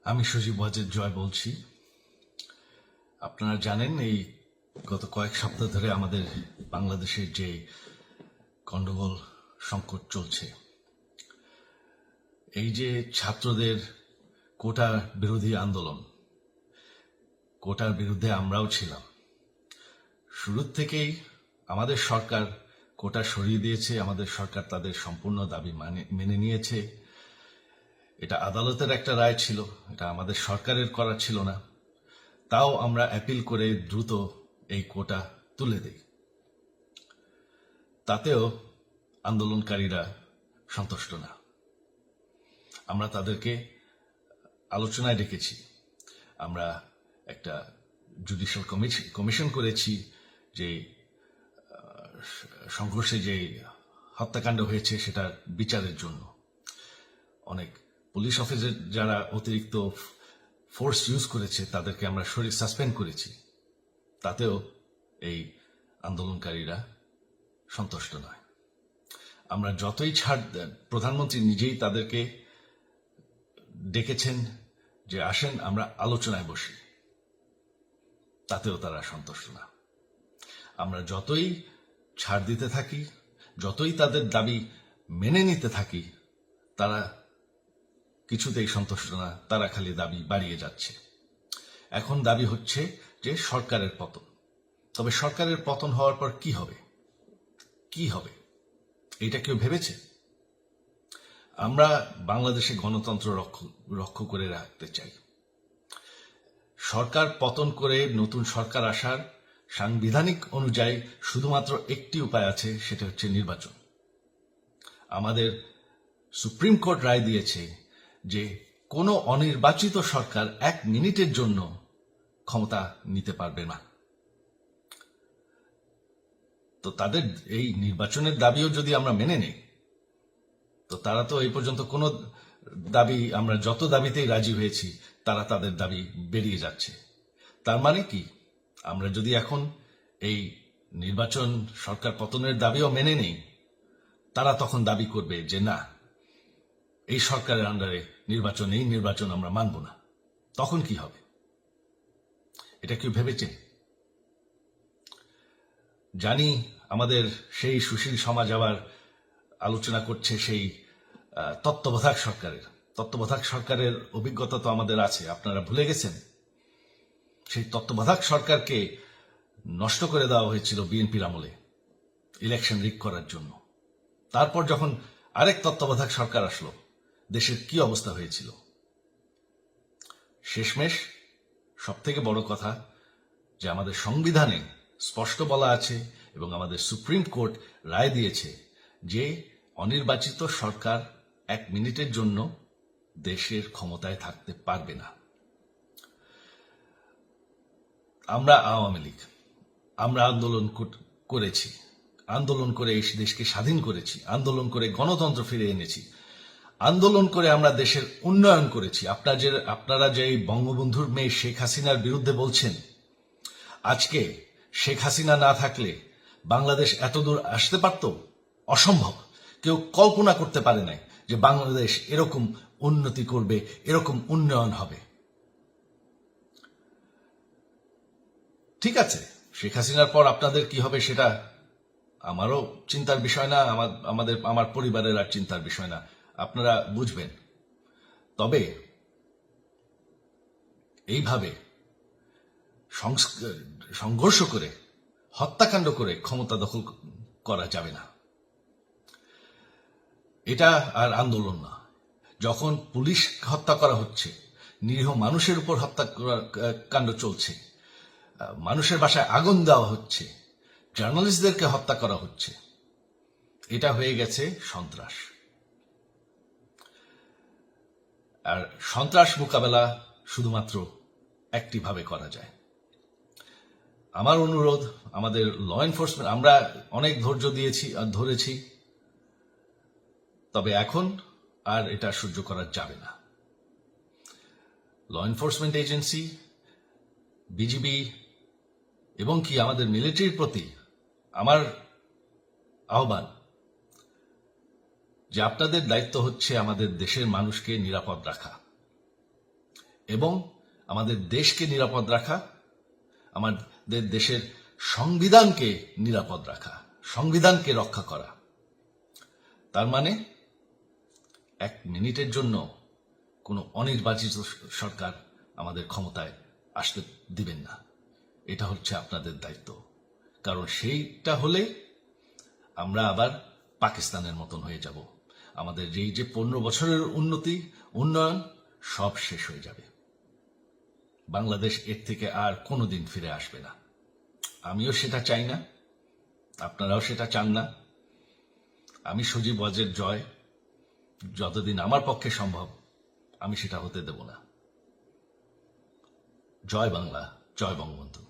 আমি সজীব ওয়াজেদ জয় বলছি। আপনারা জানেন এই গত কয়েক সপ্তাহ ধরে আমাদের বাংলাদেশের যে গন্ডগোল সংকট চলছে, এই যে ছাত্রদের কোটা বিরোধী আন্দোলন, কোটার বিরুদ্ধে আমরাও ছিলাম। শুরুর থেকেই আমাদের সরকার কোটা সরিয়ে দিয়েছে, আমাদের সরকার তাদের সম্পূর্ণ দাবি মেনে নিয়েছে। এটা আদালতের একটা রায় ছিল, এটা আমাদের সরকারের করা ছিল না। তাও আমরা অ্যাপিল করে দ্রুত এই কোটা তুলে দেই। তাতেও আন্দোলনকারীরা সন্তুষ্ট না। আমরা তাদেরকে আলোচনায় ডেকেছি, আমরা একটা জুডিশিয়াল কমিশন করেছি যে সংঘর্ষে যে হত্যাকাণ্ড হয়েছে সেটার বিচারের জন্য। অনেক পুলিশ অফিসার যারা অতিরিক্ত ফোর্স ইউজ করেছে তাদেরকে আমরা সাসপেন্ড করেছি। তাতেও এই আন্দোলনকারীরা সন্তুষ্ট নয়। আমরা যতই ছাড়, প্রধানমন্ত্রী নিজেই তাদেরকে ডেকেছেন যে আসেন আমরা আলোচনায় বসি, তাতেও তারা সন্তুষ্ট না। আমরা যতই ছাড় দিতে থাকি, যতই তাদের দাবি মেনে নিতে থাকি, তারা কিছুতেই সন্তুষ্ট না, তারা খালি দাবি বাড়িয়ে যাচ্ছে। এখন দাবি হচ্ছে যে সরকারের পতন। তবে সরকারের পতন হওয়ার পর কি হবে, কি হবে এটা কেউ ভেবেছে? আমরা বাংলাদেশে গণতন্ত্র রক্ষা করে রাখতে চাই। সরকার পতন করে নতুন সরকার আসার সাংবিধানিক অনুযায়ী শুধুমাত্র একটি উপায় আছে, সেটা হচ্ছে নির্বাচন। আমাদের সুপ্রিম কোর্ট রায় দিয়েছে যে কোনো অনির্বাচিত সরকার 1 মিনিটের জন্য ক্ষমতা নিতে পারবে না। তো তাদের এই নির্বাচনের দাবিও যদি আমরা মেনে নেই, তো তারা তো এই পর্যন্ত কোনো দাবি, আমরা যত দাবিতেই রাজি হয়েছি তারা তাদের দাবি বেরিয়ে যাচ্ছে। তার মানে কি, আমরা যদি এখন এই নির্বাচন, সরকার পতনের দাবিও মেনে নেই, তারা তখন দাবি করবে যে না, এই সরকারের আন্ডারে নির্বাচন, এই নির্বাচন আমরা মানব না। তখন কি হবে এটা কেউ ভেবেছে? জানি আমাদের সেই সুশীল সমাজ আবার আলোচনা করছে সেই তত্ত্বাবধায়ক সরকারের অভিজ্ঞতা তো আমাদের আছে। আপনারা ভুলে গেছেন সেই তত্ত্বাবধায়ক সরকারকে নষ্ট করে দেওয়া হয়েছিল বিএনপির আমলে ইলেকশন রিগ করার জন্য। তারপর যখন আরেক তত্ত্বাবধায়ক সরকার আসলো, দেশের কি অবস্থা হয়েছিল। শেষমেশ সব থেকে বড় কথা যে আমাদের সংবিধানে স্পষ্ট বলা আছে এবং আমাদের সুপ্রিম কোর্ট রায় দিয়েছে যে অনির্বাচিত সরকার 1 মিনিটের জন্য দেশের ক্ষমতায় থাকতে পারবে না। আমরা আওয়ামী লীগ, আমরা আন্দোলন করেছি, আন্দোলন করে এই দেশকে স্বাধীন করেছি, আন্দোলন করে গণতন্ত্র ফিরে এনেছি, আন্দোলন করে আমরা দেশের উন্নয়ন করেছি। আপনারা যে বঙ্গবন্ধুর মেয়ে শেখ হাসিনার বিরুদ্ধে বলছেন, আজকে শেখ হাসিনা না থাকলে বাংলাদেশ এত দূর আসতে পারত? অসম্ভব। কেউ কল্পনা করতে পারে নাই যে বাংলাদেশ এরকম উন্নতি করবে, এরকম উন্নয়ন হবে। ঠিক আছে, শেখ হাসিনার পর আপনাদের কি হবে সেটা আমারও চিন্তার বিষয় না, আমার পরিবারের আর চিন্তার বিষয় না, আপনারা বুঝবেন। তবে এইভাবে সংঘর্ষ করে, হত্যাকাণ্ড করে ক্ষমতা দখল করা যাবে না। এটা আর আন্দোলন না। যখন পুলিশ হত্যা করা হচ্ছে, নিরীহ মানুষের উপর হত্যাকাণ্ড চলছে, মানুষের বাসায় আগুন দেওয়া হচ্ছে, জার্নালিস্টদেরকে হত্যা করা হচ্ছে, এটা হয়ে গেছে সন্ত্রাস। আর সন্ত্রাস মোকাবেলা শুধুমাত্র একটি ভাবে করা যায়। আমার অনুরোধ, আমাদের ল এনফোর্সমেন্ট, আমরা অনেক ধৈর্য দিয়েছি আর ধরেছি, তবে এখন আর এটা সহ্য করা যাবে না। ল এনফোর্সমেন্ট এজেন্সি, বিজিবি এবং কি আমাদের মিলিটারির প্রতি আমার আহ্বান যে আপনাদের দায়িত্ব হচ্ছে আমাদের দেশের মানুষকে নিরাপদ রাখা। এবং আমাদের দেশকে নিরাপদ রাখা, আমাদের দেশের সংবিধানকে নিরাপদ রাখা, সংবিধানকে রক্ষা করা। তার মানে এক মিনিটের জন্য কোনো অনির্বাচিত সরকার আমাদের ক্ষমতায় আসতে দিবেন না। এটা হচ্ছে আপনাদের দায়িত্ব, কারণ সেইটা হলে আমরা আবার পাকিস্তানের মতন হয়ে যাব। আমাদের এই যে 15 বছরের উন্নয়ন সব শেষ হয়ে যাবে। বাংলাদেশ এর থেকে আর কোনোদিন ফিরে আসবে না। আমিও সেটা চাই না, আপনারাও সেটা চান না। আমি সজীব ওয়াজের জয় যতদিন আমার পক্ষে সম্ভব আমি সেটা হতে দেব না। জয় বাংলা, জয় বঙ্গবন্ধু।